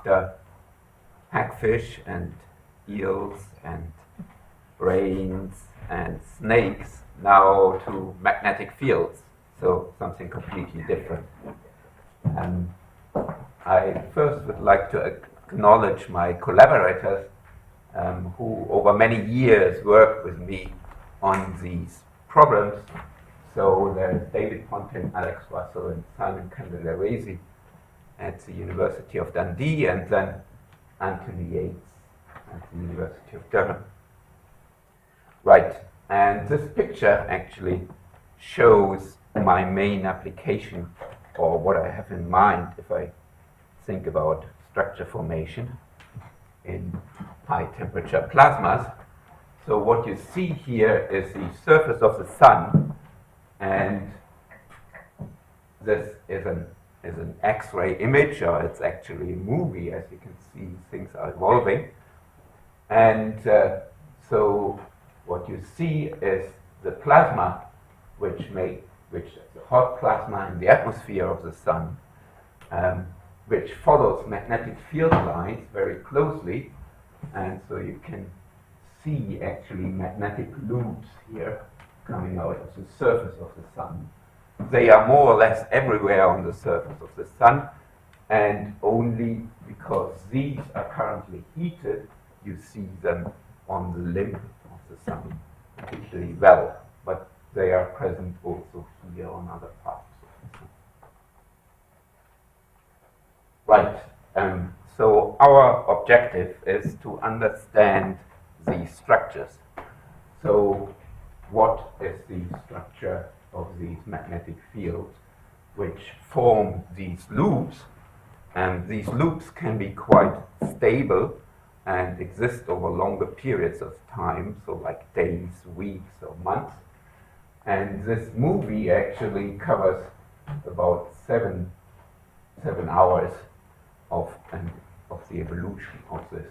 after hagfish and eels and brains and snakes now to magnetic fields, so something completely different. I first would like to acknowledge my collaborators who over many years worked with me on these problems. So there's David Pontin, Alex Russell, and Simon Candelaresi at the University of Dundee, and then Anthony Yates at the University of Durham. Right, and this picture actually shows my main application, or what I have in mind if I think about structure formation in high temperature plasmas. So what you see here is the surface of the sun, and this is an X-ray image, or it's actually a movie. As you can see, things are evolving. And so what you see is the plasma, which is the hot plasma in the atmosphere of the sun, which follows magnetic field lines very closely. And so you can see actually magnetic loops here coming out of the surface of the sun. They are more or less everywhere on the surface of the sun, and only because these are currently heated, you see them on the limb of the sun particularly well, but they are present also here on other parts of the sun. Right, so our objective is to understand these structures. So what is the structure of these magnetic fields which form these loops? And these loops can be quite stable and exist over longer periods of time, so like days, weeks, or months. And this movie actually covers about seven hours of the evolution of this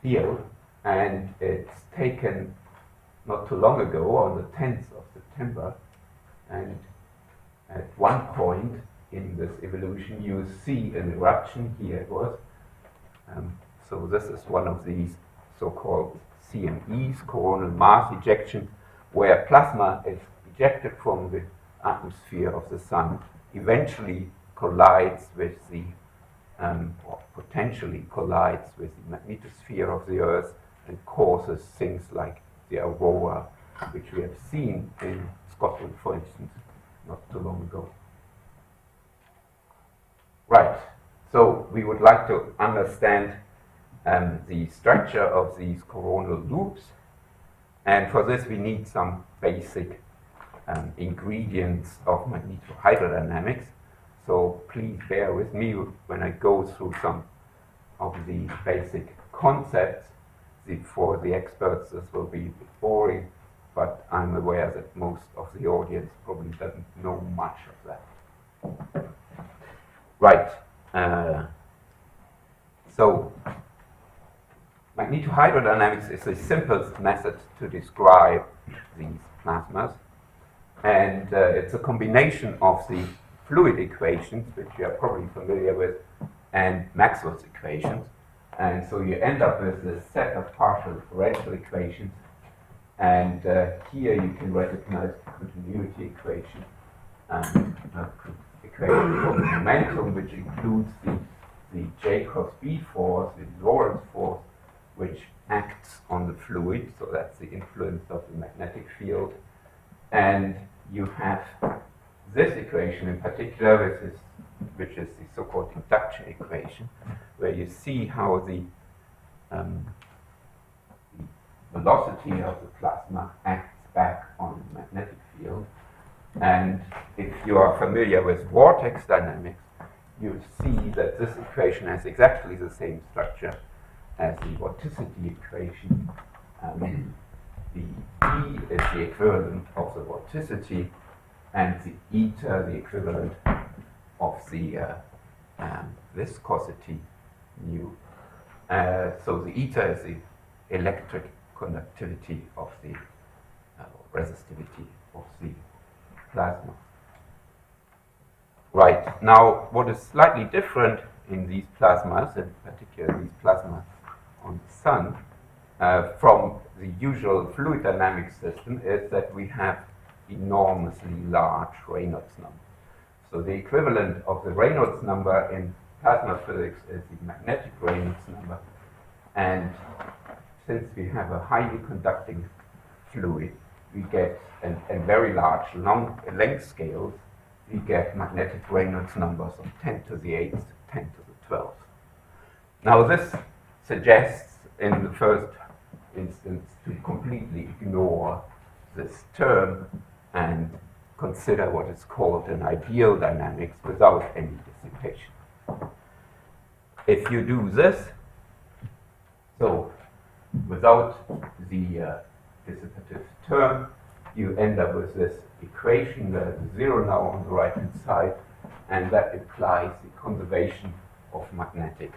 field, and it's taken not too long ago, on the 10th of September, and at one point in this evolution you see an eruption. Here it was. So this is one of these so-called CMEs, coronal mass ejection, where plasma is ejected from the atmosphere of the sun, eventually collides with the, or potentially collides with the magnetosphere of the Earth, and causes things like the aurora, which we have seen in Scotland, for instance, not too long ago. Right, so we would like to understand the structure of these coronal loops, and for this we need some basic ingredients of magnetohydrodynamics. So please bear with me when I go through some of these basic concepts. For the experts this will be a bit boring, but I'm aware that most of the audience probably doesn't know much of that. Right, so magnetohydrodynamics is the simplest method to describe these plasmas, and it's a combination of the fluid equations, which you are probably familiar with, and Maxwell's equations. And so you end up with this set of partial differential equations, and here you can recognize the continuity equation and equation for the momentum, which includes the J cross B force, the Lorentz force, which acts on the fluid, so that's the influence of the magnetic field. And you have this equation in particular, which is the so-called induction equation, where you see how the velocity of the plasma acts back on the magnetic field. And if you are familiar with vortex dynamics, you see that this equation has exactly the same structure as the vorticity equation. The E is the equivalent of the vorticity, and the eta the equivalent of the viscosity nu. So the eta is the electric conductivity of the resistivity of the plasma. Right, now what is slightly different in these plasmas, in particular these plasmas on the Sun, from the usual fluid dynamics system is that we have enormously large Reynolds numbers. So the equivalent of the Reynolds number in plasma physics is the magnetic Reynolds number. And since we have a highly conducting fluid, we get, and very large length scales, we get magnetic Reynolds numbers of 10 to the 8th to 10 to the 12th. Now this suggests, in the first instance, to completely ignore this term and consider what is called an ideal dynamics without any dissipation. If you do this, so without the dissipative term, you end up with this equation. There's a zero now on the right-hand side, and that implies the conservation of magnetic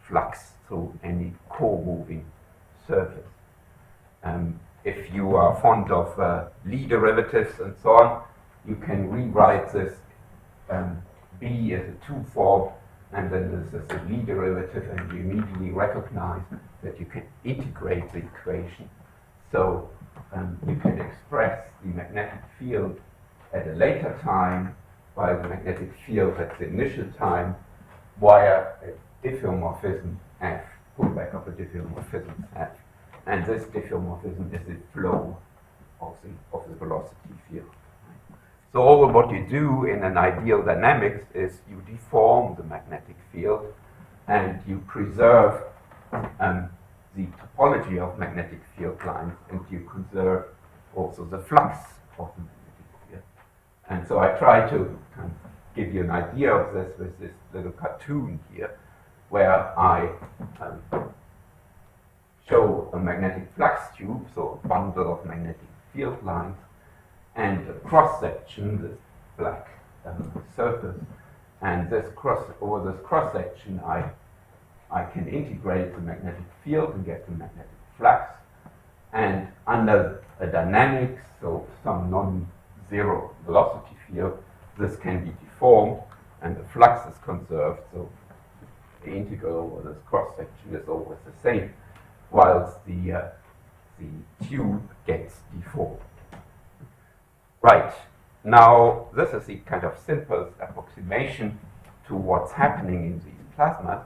flux through any co-moving surface. If you are fond of Lie derivatives and so on, you can rewrite this B as a 2 form, and then this is a Lie derivative, and you immediately recognize that you can integrate the equation. So you can express the magnetic field at a later time by the magnetic field at the initial time via a diffeomorphism F, pullback of a diffeomorphism F. And this diffeomorphism is the flow of the velocity field. So all what you do in an ideal dynamics is you deform the magnetic field and you preserve the topology of magnetic field lines, and you conserve also the flux of the magnetic field. And so I try to kind of give you an idea of this with this little cartoon here, where I show a magnetic flux tube, so a bundle of magnetic field lines, and a cross-section, this black surface, and over this cross-section I can integrate the magnetic field and get the magnetic flux, and under a dynamics, so some non-zero velocity field, this can be deformed and the flux is conserved, so the integral over this cross-section is always the same, whilst the tube gets deformed. Right, now this is the kind of simplest approximation to what's happening in these plasmas,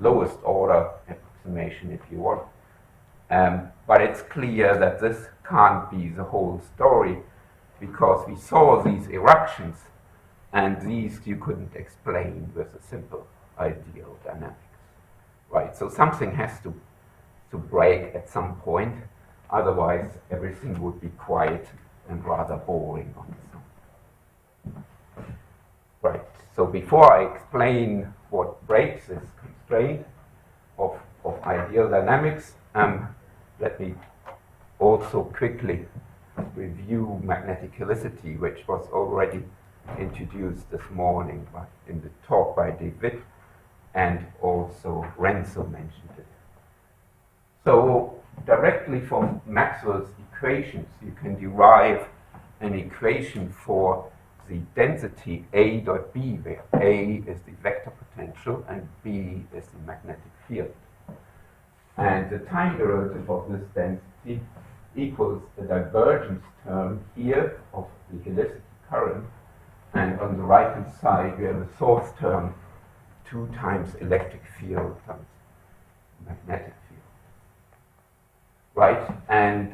lowest order approximation if you want. But it's clear that this can't be the whole story, because we saw these eruptions, and these you couldn't explain with a simple ideal dynamics. Right, so something has to break at some point, otherwise everything would be quiet and rather boring on its own. Right, so before I explain what breaks this constraint of ideal dynamics, let me also quickly review magnetic helicity, which was already introduced this morning in the talk by David, and also Renzo mentioned it. So directly from Maxwell's equations, you can derive an equation for the density A dot B, where A is the vector potential and B is the magnetic field. And the time derivative of this density equals the divergence term here of the helicity current, and on the right hand side we have a source term 2 times electric field times magnetic field. Right, and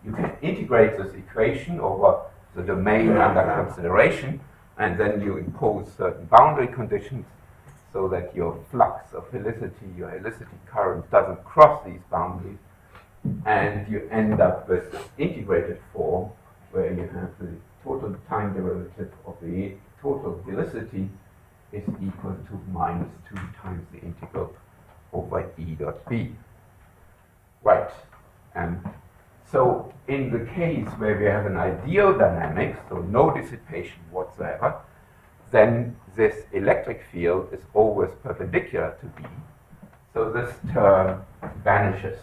you can integrate this equation over the domain under consideration, and then you impose certain boundary conditions so that your flux of helicity, your helicity current, doesn't cross these boundaries, and you end up with this integrated form where you have the total time derivative of the total helicity is equal to minus 2 times the integral over E dot B. Right. So in the case where we have an ideal dynamics, so no dissipation whatsoever, then this electric field is always perpendicular to B. So this term vanishes.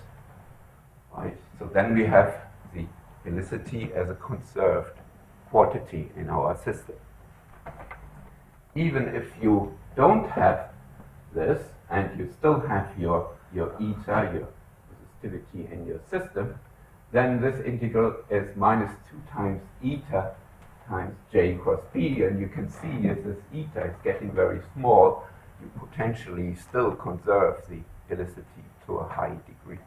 Right? So then we have the helicity as a conserved quantity in our system. Even if you don't have this, and you still have your eta, your resistivity in your system, then this integral is minus 2 times eta times j cross b, and you can see as this eta is getting very small, you potentially still conserve the helicity to a high degree,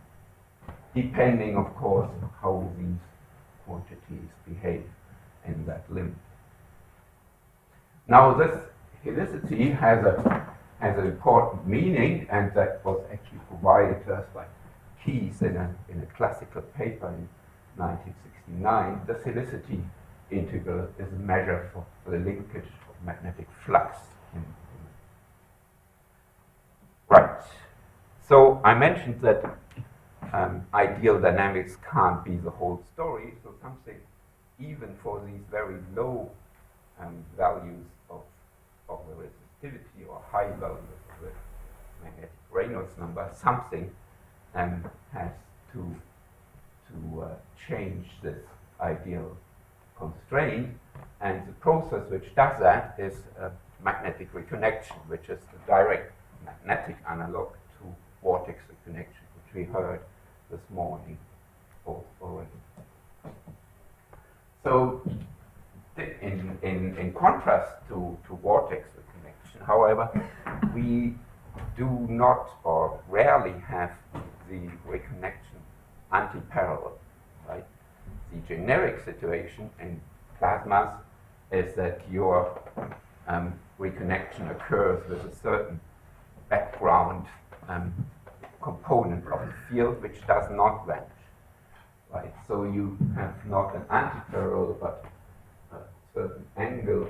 depending, of course, how these quantities behave in that limit. Now, this helicity has an important meaning, and that was actually provided to us by Keyes in a classical paper in 1969. The helicity integral is a measure for the linkage of magnetic flux. Right. So I mentioned that ideal dynamics can't be the whole story, so something even for these very low values of the resistivity or high values of the magnetic Reynolds number, something has to change this ideal constraint, and the process which does that is magnetic reconnection, which is the direct magnetic analog to vortex reconnection, which we heard this morning already. So, in contrast to vortex reconnection, however, we do not or rarely have the reconnection anti-parallel, right? The generic situation in plasmas is that your reconnection occurs with a certain background component of the field which does not vanish, right? So you have not an anti-parallel but a certain angle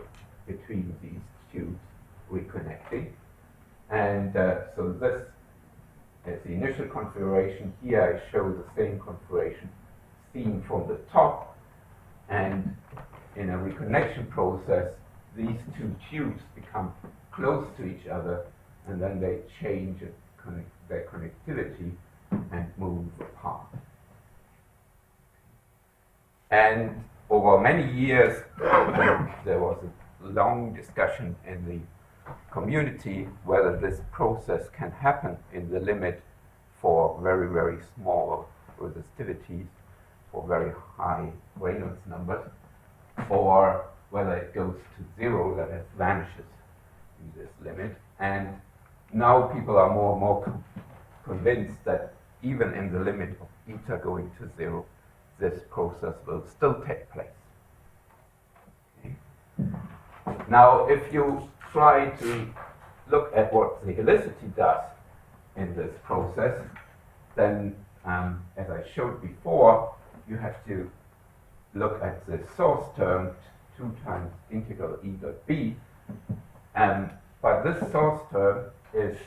between these tubes reconnecting, and so this is the initial configuration. Here I show the same configuration seen from the top, and in a reconnection process these two tubes become close to each other, and then they change their connectivity and move apart. And over many years there was a long discussion in the community whether this process can happen in the limit for very, very small resistivities, for very high Reynolds numbers, or whether it goes to zero, that is, vanishes in this limit. And now people are more and more convinced that even in the limit of eta going to zero, this process will still take place. Okay. Now, if you try to look at what the helicity does in this process, then, as I showed before, you have to look at the source term, 2 times integral E dot B, but this source term is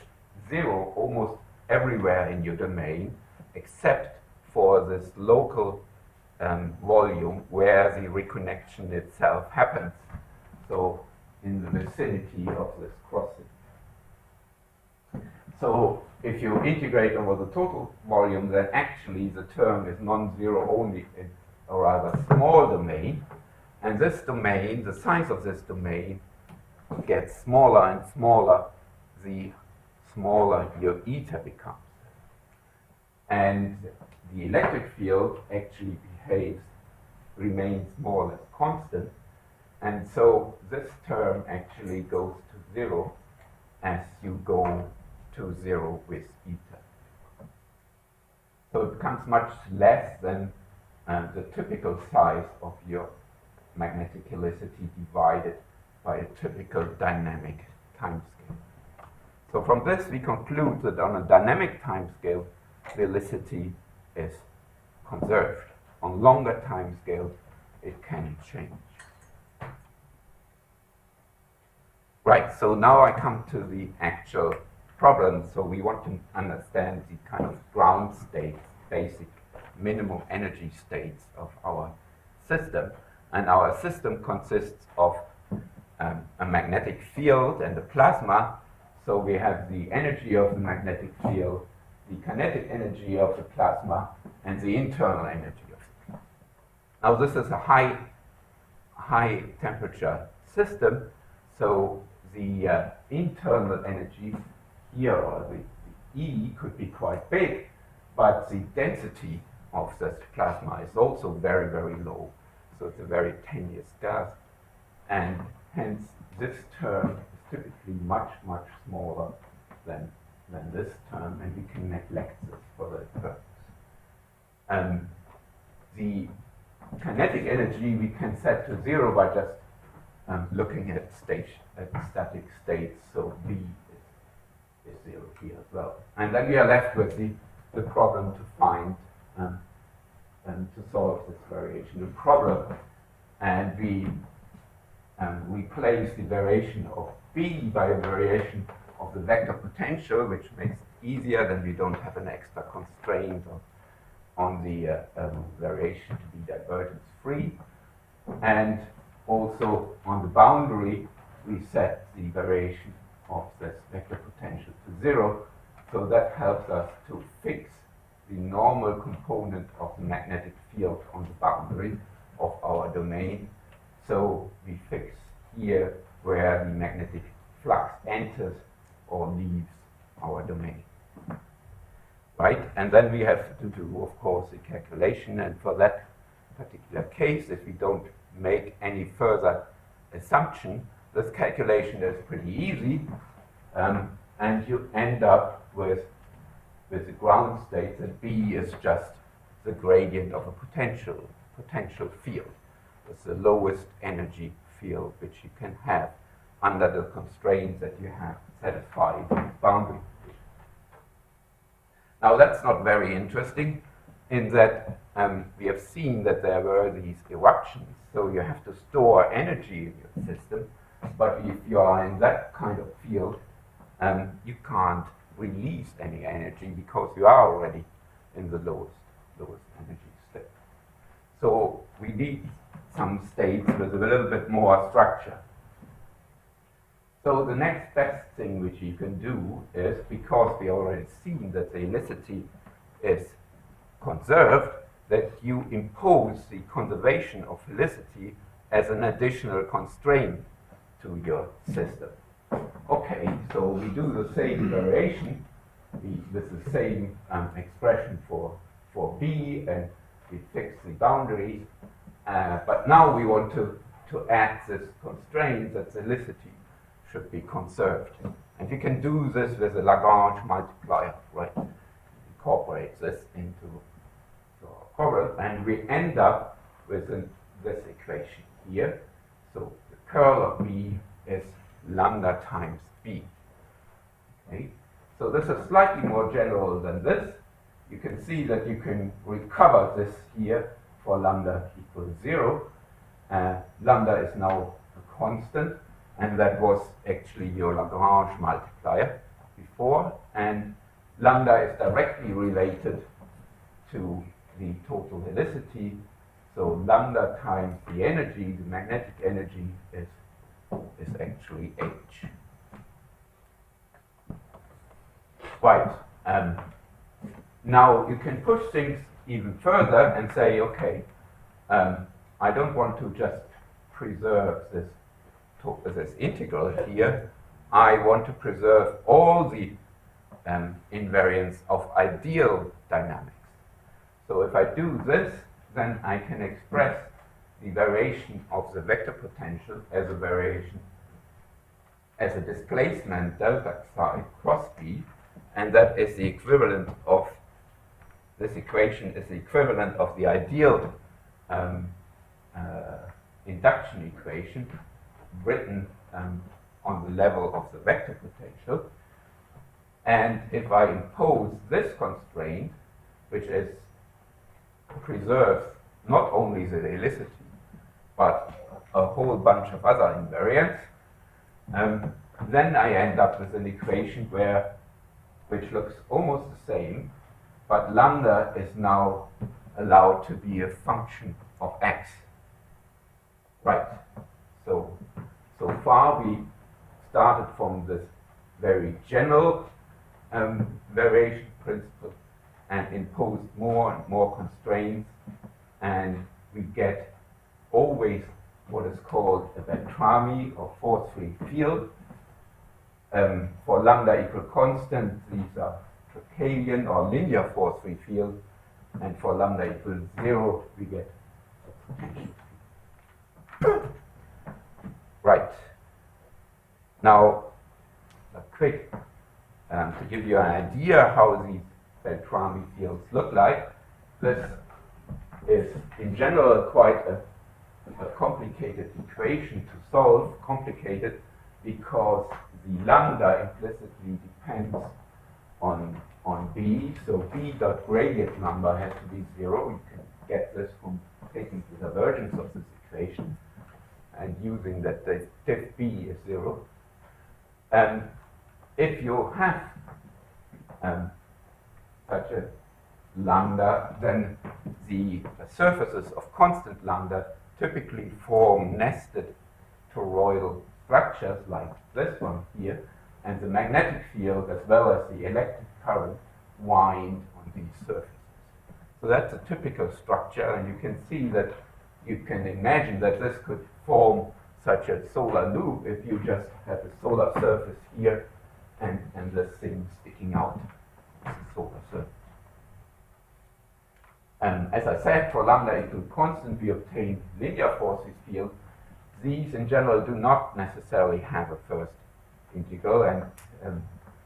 zero almost everywhere in your domain, except for this local volume where the reconnection itself happens, so in the vicinity of this crossing. So if you integrate over the total volume, then actually the term is non-zero only in a rather small domain, and this domain, the size of this domain, gets smaller and smaller the smaller your eta becomes. And the electric field actually remains more or less constant, and so this term actually goes to zero as you go to zero with eta. So it becomes much less than the typical size of your magnetic helicity divided by a typical dynamic timescale. So from this we conclude that on a dynamic timescale, the helicity is conserved. On longer timescales, it can change. Right, so now I come to the actual problem. So we want to understand the kind of ground states, basic minimum energy states of our system. And our system consists of a magnetic field and a plasma. So we have the energy of the magnetic field, the kinetic energy of the plasma, and the internal energy of the plasma. Now this is a high temperature system, so the internal energy here, or the E, could be quite big, but the density of this plasma is also very, very low. So it's a very tenuous gas, and hence this term is typically much, much smaller than this term, and we can neglect this for that purpose. The kinetic energy we can set to 0 by just looking at static states, so B is 0 here as well. And then we are left with the problem to find to solve this variational problem, and we replace the variation of B by a variation of the vector potential, which makes it easier. Then we don't have an extra constraint on the variation to be divergence free, and also on the boundary we set the variation of this vector potential to 0, so that helps us to fix the normal component of the magnetic field on the boundary of our domain. So we fix here where the magnetic flux enters or leaves our domain. Right? And then we have to do, of course, the calculation, and for that particular case, if we don't make any further assumption, this calculation is pretty easy, and you end up with the ground state that B is just the gradient of a potential field. It's the lowest energy field which you can have under the constraints that you have satisfied in the boundary condition. Now that's not very interesting, in that we have seen that there were these eruptions, so you have to store energy in your system, but if you are in that kind of field, you can't release any energy because you are already in the lowest energy state. So we need some states with a little bit more structure. So the next best thing which you can do is, because we already seen that the helicity is conserved, that you impose the conservation of helicity as an additional constraint to your system. Okay, so we do the same variation with the same expression for B, and we fix the boundaries, but now we want to add this constraint that the helicity should be conserved. And you can do this with a Lagrange multiplier, right? Incorporate this into our problem, and we end up with this equation here. So the curl of B is lambda times B. Okay? So this is slightly more general than this. You can see that you can recover this here for lambda equals 0. Lambda is now a constant, and that was actually your Lagrange multiplier before, and lambda is directly related to the total helicity. So lambda times the energy, the magnetic energy, is actually H. Right. Now you can push things even further and say, okay, I don't want to just preserve this integral here. I want to preserve all the invariants of ideal dynamics. So if I do this, then I can express the variation of the vector potential as a variation, as a displacement delta psi cross B, and that is the equivalent of, this equation is the equivalent of the ideal induction equation written on the level of the vector potential. And if I impose this constraint, which is preserves not only the helicity, but a whole bunch of other invariants, then I end up with an equation which looks almost the same, but lambda is now allowed to be a function of x. Right. So far we started from this very general variation principle and imposed more and more constraints, and we get always what is called a Beltrami or force-free field, For lambda equal constant, these are Tracalian or linear force free fields, and for lambda equals 0, we get a potential field. Right. Now, a quick, to give you an idea how these Beltrami fields look like, this is in general quite a complicated equation to solve, complicated because the lambda implicitly depends on B, so B dot gradient number has to be 0. You can get this from taking the divergence of this equation and using that the diff B is 0. And if you have such a lambda, then the surfaces of constant lambda typically form nested toroidal structures like this one here, and the magnetic field as well as the electric current wind on these surfaces. So that's a typical structure, and you can see that you can imagine that this could form such a solar loop if you just have a solar surface here and this thing sticking out as a solar surface. As I said, for lambda equal constant, we obtain linear force field. These in general do not necessarily have a first integral, and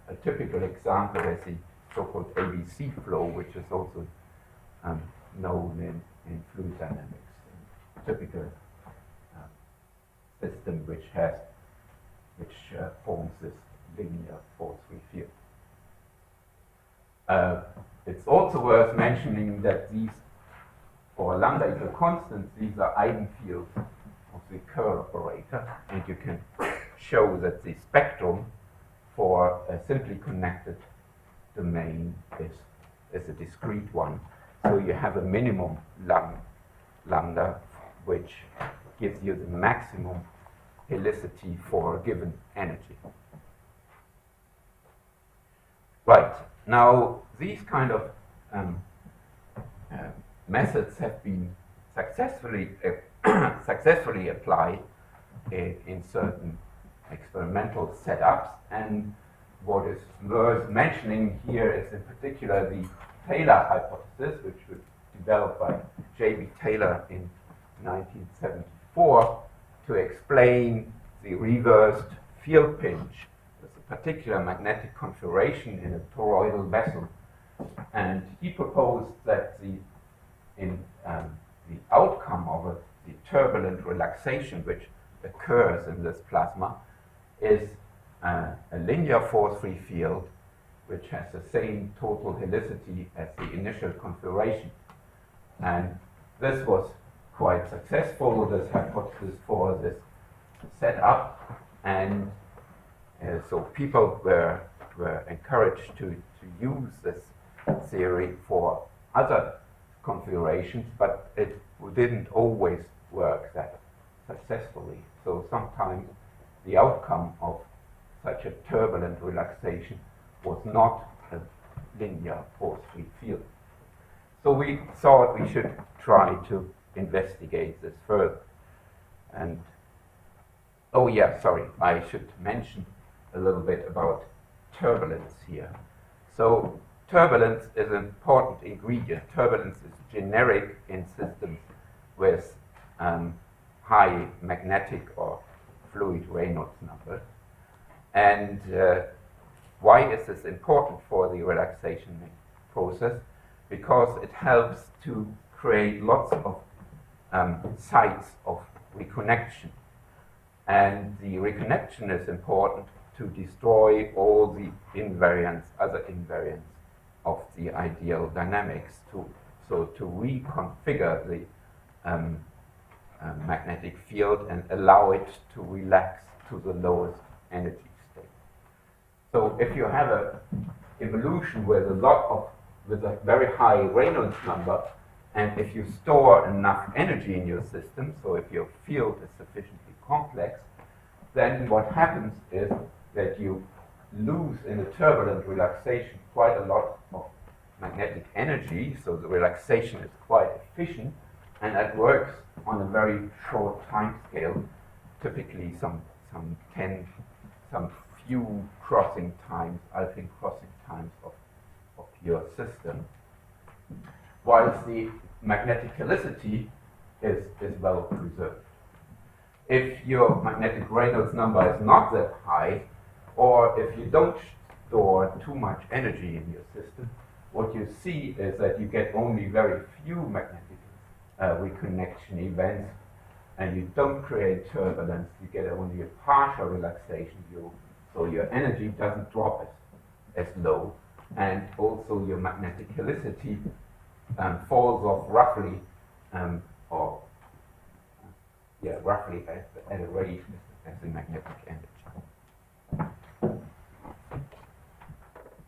a typical example is the so-called ABC flow, which is also known in fluid dynamics. A typical system which forms this linear force free field. It's also worth mentioning that these, for lambda equal constant, these are eigenfields of the Kerr operator, and you can show that the spectrum for a simply connected domain is a discrete one. So you have a minimum lambda, which gives you the maximum helicity for a given energy. Right. Now, these kind of methods have been successfully applied in certain experimental setups, and what is worth mentioning here is in particular the Taylor hypothesis, which was developed by J.B. Taylor in 1974 to explain the reversed field pinch. There's a particular magnetic configuration in a toroidal vessel, and he proposed that the outcome of the turbulent relaxation which occurs in this plasma is a linear force-free field which has the same total helicity as the initial configuration. And this was quite successful, this hypothesis for this setup, and so people were encouraged to use this theory for other configurations, but it didn't always work that successfully. So sometimes the outcome of such a turbulent relaxation was not a linear force-free field. So we thought we should try to investigate this further. And oh yeah, sorry, I should mention a little bit about turbulence here. So turbulence is an important ingredient. Turbulence is generic in systems with high magnetic or fluid Reynolds numbers. And why is this important for the relaxation process? Because it helps to create lots of sites of reconnection. And the reconnection is important to destroy all the invariants, other invariants of the ideal dynamics, to reconfigure the magnetic field and allow it to relax to the lowest energy state. So if you have an evolution with a very high Reynolds number, and if you store enough energy in your system, so if your field is sufficiently complex, then what happens is that you lose in a turbulent relaxation quite a lot of magnetic energy, so the relaxation is quite efficient, and that works on a very short time scale, typically some few crossing times, Alpine crossing times of your system, whilst the magnetic helicity is well preserved. If your magnetic Reynolds number is not that high, or if you don't store too much energy in your system, what you see is that you get only very few magnetic reconnection events, and you don't create turbulence. You get only a partial relaxation. So your energy doesn't drop as low, and also your magnetic helicity falls off roughly, roughly at a rate as the magnetic energy.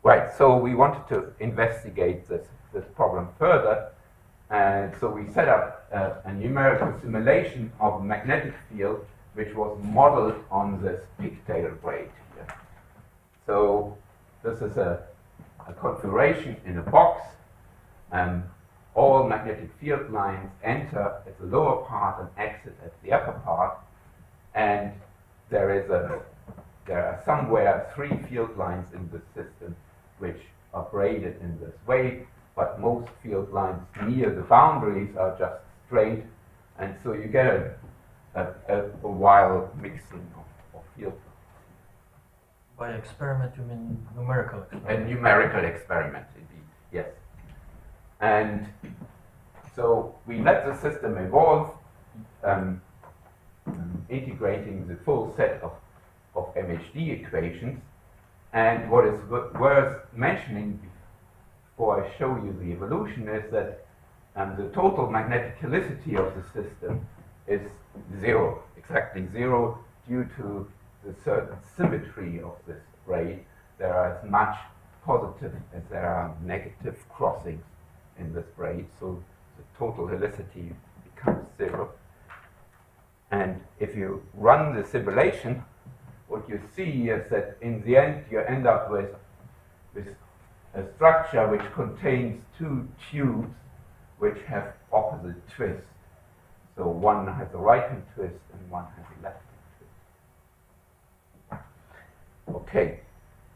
Right, so we wanted to investigate this problem further, and so we set up a numerical simulation of a magnetic field which was modeled on this pigtail braid here. So this is a configuration in a box, and all magnetic field lines enter at the lower part and exit at the upper part, and there are somewhere 3 field lines in the system which are braided in this way, but most field lines near the boundaries are just straight, and so you get a wild mixing of field lines. By experiment, you mean numerical experiment? A numerical experiment, indeed, yes. And so we let the system evolve, integrating the full set of MHD equations. And what is worth mentioning before I show you the evolution is that the total magnetic helicity of the system is 0, exactly 0, due to the certain symmetry of this braid. There are as much positive as there are negative crossings in this braid, so the total helicity becomes 0. And if you run the simulation, what you see is that in the end you end up with a structure which contains 2 tubes which have opposite twists. So one has a right-hand twist and one has a left-hand twist. Okay,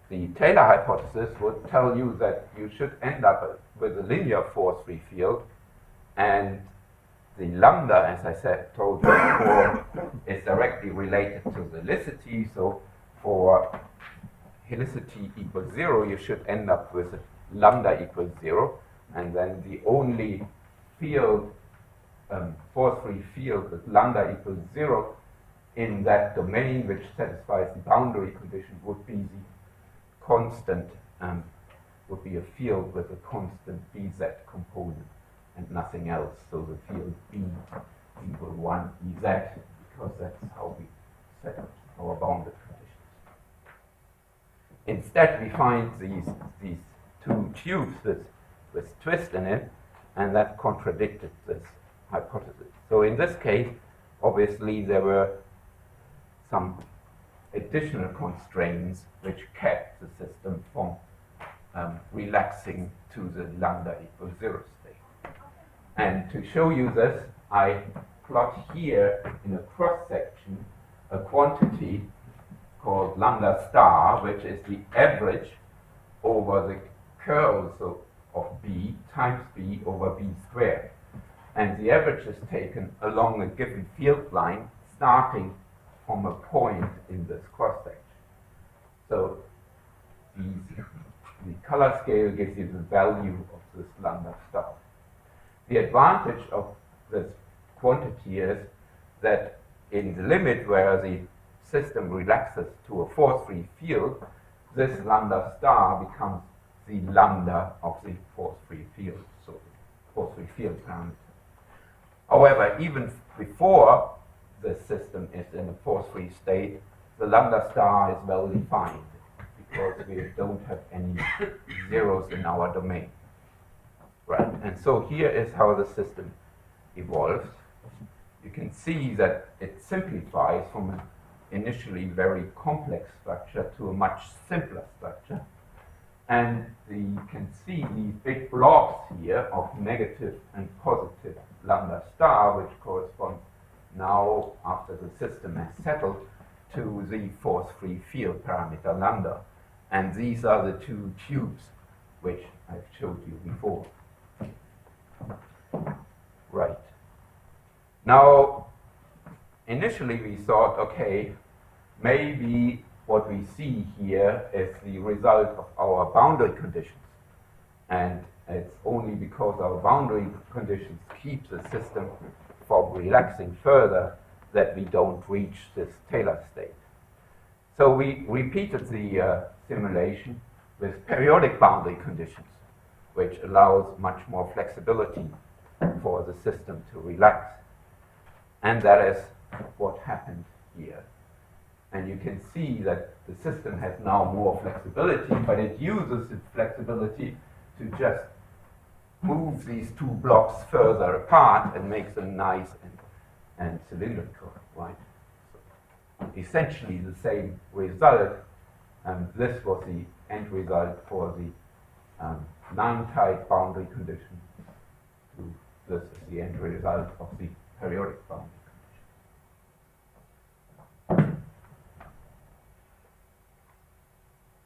the Taylor hypothesis would tell you that you should end up with a linear force-free field, and the lambda, as I told you before, is directly related to the helicity. So for helicity equals 0, you should end up with a lambda equals 0, and then the only field, force-free field with lambda equals 0 in that domain which satisfies the boundary condition would be the constant, would be a field with a constant Bz component and nothing else. So the field B equal 1 Ez, because that's how we set up our boundary conditions. Instead, we find these 2 tubes with twist in it, and that contradicted this hypothesis. So in this case, obviously there were some additional constraints which kept the system from relaxing to the lambda equals 0 state. And to show you this, I plot here in a cross-section a quantity called lambda star, which is the average over the curl of B times B over B squared. And the average is taken along a given field line starting from a point in this cross-section. So the color scale gives you the value of this lambda star. The advantage of this quantity is that in the limit where the system relaxes to a force-free field, this lambda star becomes the lambda of the force-free field, so the force-free field parameter. However, even before the system is in a force-free state, the lambda star is well defined because we don't have any zeros in our domain. Right, and so here is how the system evolves. You can see that it simplifies from an initially very complex structure to a much simpler structure. And you can see these big blobs here of negative and positive lambda star, which corresponds now, after the system has settled, to the force-free field parameter lambda. And these are the two tubes which I've showed you before. Right. Now, initially we thought, okay, maybe what we see here is the result of our boundary conditions. And it's only because our boundary conditions keep the system from relaxing further that we don't reach this Taylor state. So we repeated the simulation with periodic boundary conditions, which allows much more flexibility for the system to relax. And that is what happened here. And you can see that the system has now more flexibility, but it uses its flexibility to just move these two blocks further apart and makes them nice and cylindrical, right? So essentially the same result. This was the end result for the non-tight boundary condition. This is the end result of the periodic boundary condition.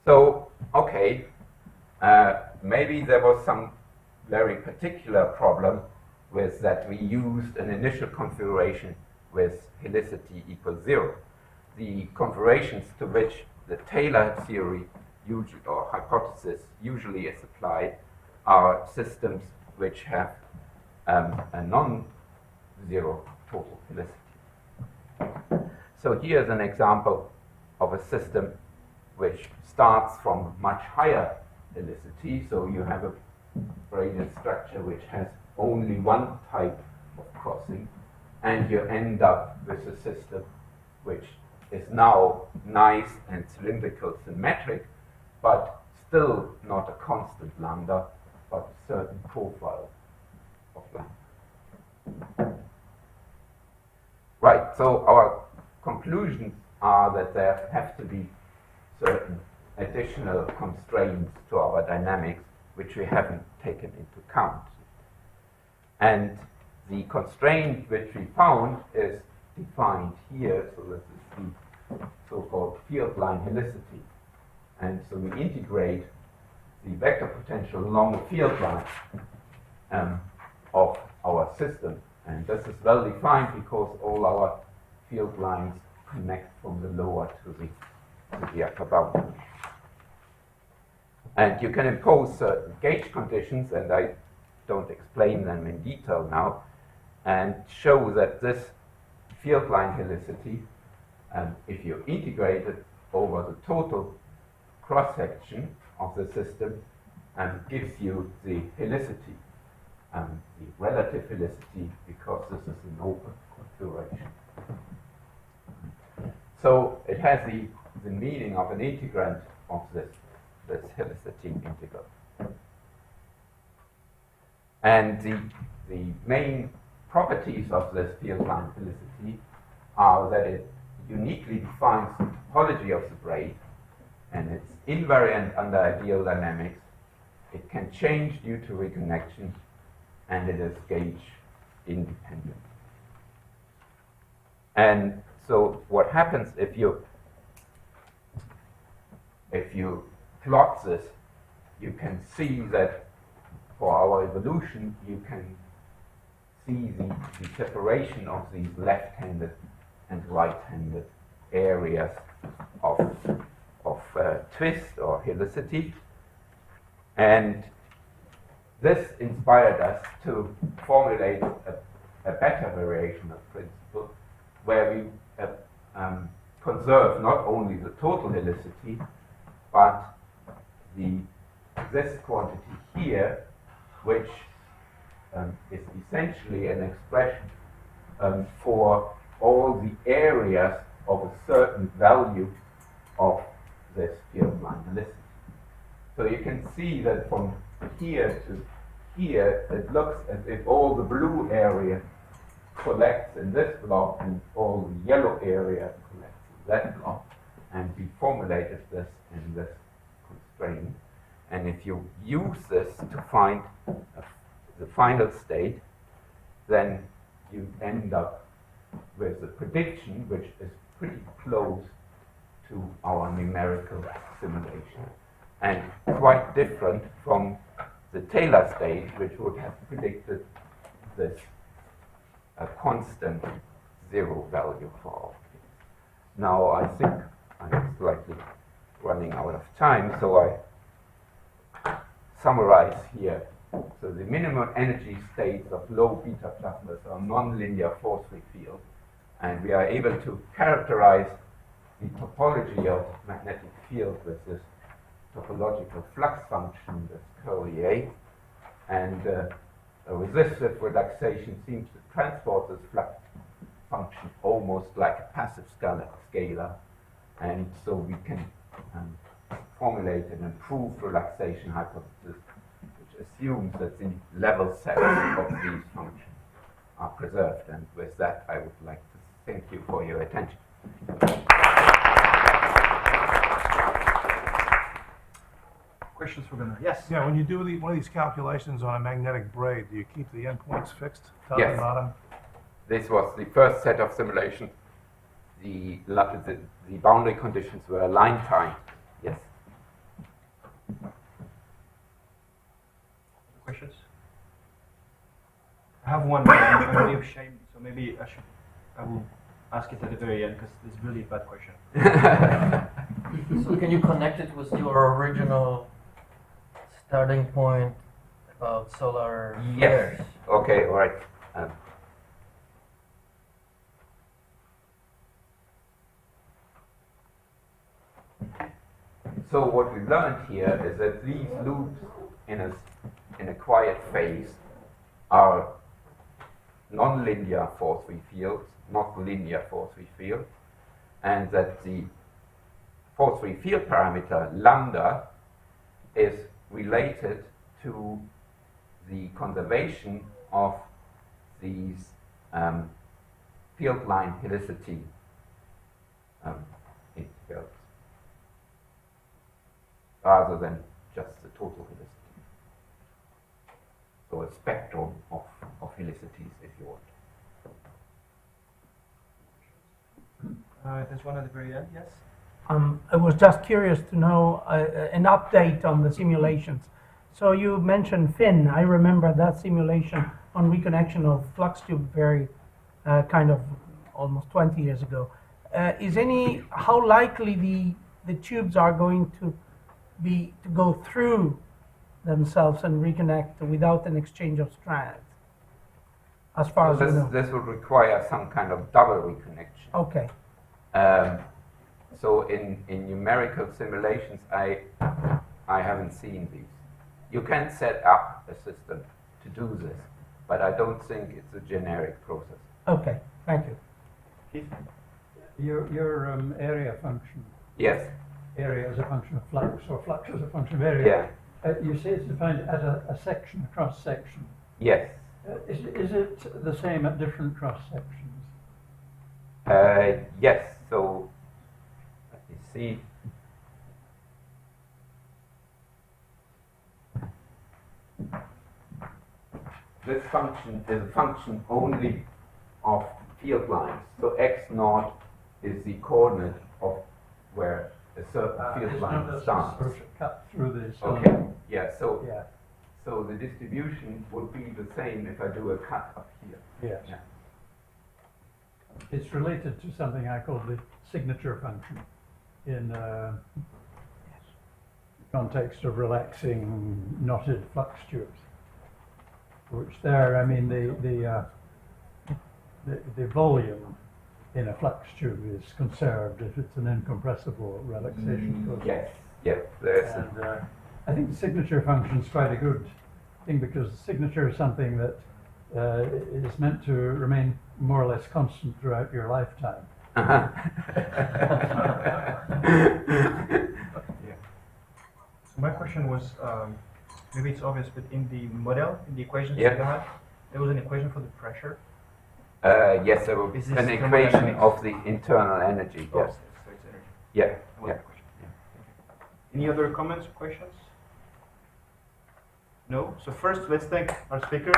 So, okay, maybe there was some very particular problem with that we used an initial configuration with helicity equals 0. The configurations to which the Taylor theory usually, or hypothesis usually is applied are systems which have a non-zero total helicity. So here's an example of a system which starts from much higher helicity. So you have a braided structure which has only one type of crossing, and you end up with a system which is now nice and cylindrical symmetric, but still not a constant lambda, but a certain profile of lambda. Right, so our conclusions are that there have to be certain additional constraints to our dynamics which we haven't taken into account. And the constraint which we found is defined here, so this is the so-called field line helicity. And so we integrate the vector potential along the field line of our system. And this is well defined because all our field lines connect from the lower to the upper boundary. And you can impose certain gauge conditions, and I don't explain them in detail now, and show that this field line helicity, if you integrate it over the total cross-section of the system, gives you the helicity, the relative helicity, because this is an open configuration. So it has the meaning of an integrand of this helicity integral. And the main properties of this field line helicity are that it uniquely defines the topology of the braid, and it's invariant under ideal dynamics. It can change due to reconnection, and it is gauge independent. And so what happens if you plot this, you can see that for our evolution, you can see the separation of these left-handed and right-handed areas of twist or helicity. And this inspired us to formulate a better variation of principle where we conserve not only the total helicity, but this quantity here, which is essentially an expression for all the areas of a certain value of this field line helicity. So you can see that from here to here, it looks as if all the blue area collects in this block and all the yellow area collects in that block. And we formulated this in this constraint. And if you use this to find the final state, then you end up with a prediction which is pretty close to our numerical simulation, and quite different from the Taylor state, which would have predicted this constant zero value for all things. Now I think I'm slightly running out of time, so I summarize here. So the minimum energy states of low beta clusters are nonlinear force-free fields, and we are able to characterize the topology of magnetic field with this topological flux function, this curly A, and a resistive relaxation seems to transport this flux function almost like a passive scalar, and so we can formulate an improved relaxation hypothesis which assumes that the level sets of these functions are preserved. And with that, I would like to thank you for your attention. Questions for Gunnar? Yes. Yeah, when you do one of these calculations on a magnetic braid, do you keep the endpoints fixed, top Yes. and bottom? This was the first set of simulation. The boundary conditions were line time. Yes. Questions? I have one, but I'm really ashamed, so maybe I will ask it at the very end because it's really a bad question. So can you connect it with your original starting point about solar Yes. flares? Okay, all right. So what we learned here is that these loops in a quiet phase are nonlinear force-free fields, not linear force-free fields, and that the force-free field parameter lambda is related to the conservation of these field line helicity integrals, rather than just the total helicity. So a spectrum of helicities, if you want. There's one at the very end, yes? I was just curious to know an update on the simulations. So you mentioned Finn. I remember that simulation on reconnection of flux tube very kind of almost 20 years ago. How likely the tubes are going to go through themselves and reconnect without an exchange of strands? As far as you know. This would require some kind of double reconnection. Okay. So in numerical simulations, I haven't seen these. You can set up a system to do this, but I don't think it's a generic process. Okay. Thank you. Keith? Your area function, Yes. area as a function of flux, or flux as a function of area. Yeah. You say it's defined as a section, a cross section. Yes. Is it the same at different cross sections? Yes. So let me see. This function is a function only of field lines. So x naught is the coordinate of where a certain field It's line not a starts. sort of cut through this. Okay. Yeah. So Yeah. so the distribution would be the same if I do a cut up here. Yes. Yeah. It's related to something I call the signature function in the context of relaxing knotted flux tubes. Which there, I mean, the volume in a flux tube is conserved if it's an incompressible relaxation process. Yes. Yes. There's And I think the signature function is quite a good thing because the signature is something that is meant to remain more or less constant throughout your lifetime. Yeah. So my question was, maybe it's obvious, but in the model, in the equations Yeah. you had, there was an equation for the pressure. Yes, there will be Is this an thermodynamics? equation of the internal energy. Oh, Yes. so it's energy. Yeah. That was Yeah. the question. Any other comments or questions? No? So first, let's thank our speakers.